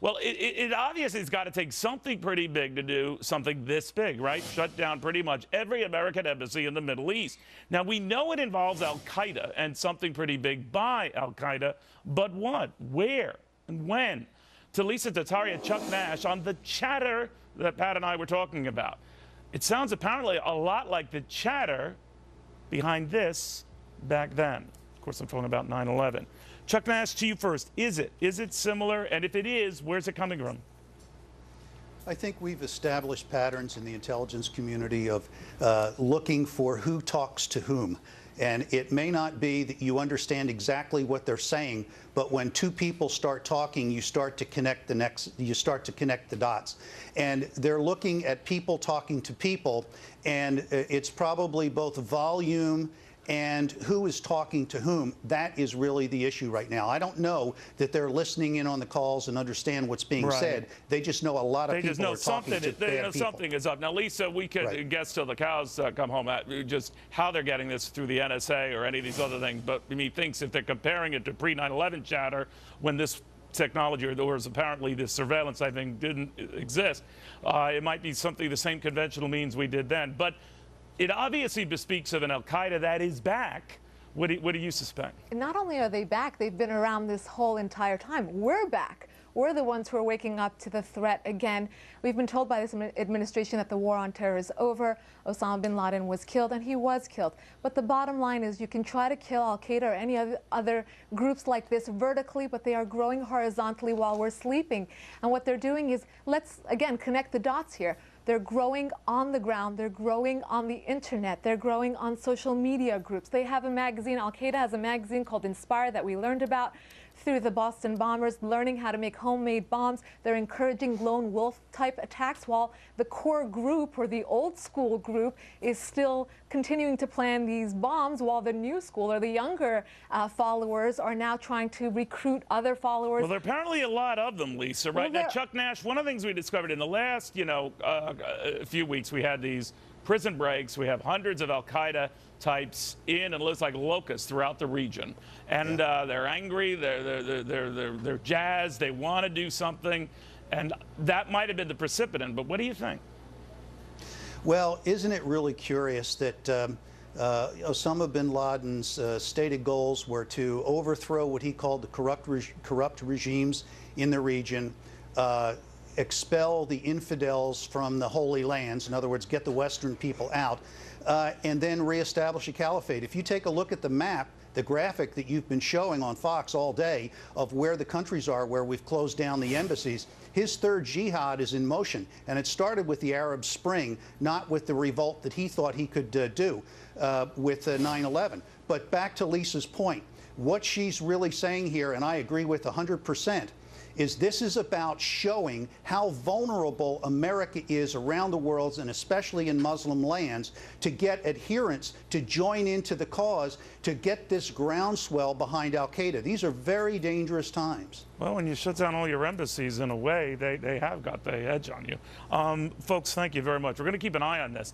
Well, it obviously has got to take something pretty big to do something this big, right? Shut down pretty much every American embassy in the Middle East. Now, we know it involves al-Qaeda and something pretty big by al-Qaeda, but what, where, and when? To Lisa Daftari and Chuck Nash on the chatter that Pat and I were talking about. It sounds apparently a lot like the chatter behind this back then. Of course, I'm talking about 9/11. Chuck Nash, to you first. Is it similar? And if it is, where's it coming from? I think we've established patterns in the intelligence community of looking for who talks to whom. And it may not be that you understand exactly what they're saying, but when two people start talking, you start to connect the dots. And they're looking at people talking to people, and it's probably both volume and who is talking to whom. That is really the issue right now. I don't know that they're listening in on the calls and understand what's being said. They just know a lot of people are talking to bad people. Something is up. Now, Lisa, we could guess till the cows come home at just how they're getting this through the NSA or any of these other things. But he thinks if they're comparing it to pre-9/11 chatter, when this technology or was apparently this surveillance, I think, didn't exist, it might be something the same conventional means we did then. But it obviously bespeaks of an al-Qaeda that is back. What do you suspect? Not only are they back, they've been around this whole entire time. We're back. We're the ones who are waking up to the threat again. We've been told by this administration that the war on terror is over. Osama bin Laden was killed, and he was killed. But the bottom line is you can try to kill al-Qaeda or any other groups like this vertically, but they are growing horizontally while we're sleeping. And what they're doing is, let's, again, connect the dots here. They're growing on the ground. They're growing on the internet. They're growing on social media groups. They have a magazine. Al-Qaeda has a magazine called Inspire that we learned about through the Boston bombers, learning how to make homemade bombs. They're encouraging lone wolf type attacks, while the core group, or the old school group, is still continuing to plan these bombs, while the new school or the younger followers are now trying to recruit other followers. Well, there are apparently a lot of them, Lisa, right? Now, Chuck Nash, one of the things we discovered in the last, few weeks, we had these prison breaks. We have hundreds of al-Qaeda types in, and it looks like locusts throughout the region. And they're angry, they're jazzed, they want to do something. And that might have been the precipitant, but what do you think? Well, isn't it really curious that Osama bin Laden's stated goals were to overthrow what he called the corrupt regimes in the region, expel the infidels from the Holy Lands, in other words, get the Western people out, and then reestablish a caliphate. If you take a look at the map, the graphic that you've been showing on Fox all day of where the countries are where we've closed down the embassies, his third jihad is in motion. And it started with the Arab Spring, not with the revolt that he thought he could do with 9/11. But back to Lisa's point, what she's really saying here, and I agree with 100%, is this is about showing how vulnerable America is around the world, and especially in Muslim lands, to get adherents to join into the cause, to get this groundswell behind al-Qaeda. These are very dangerous times. Well, when you shut down all your embassies, in a way, they have got the edge on you. Folks, thank you very much. We're going to keep an eye on this.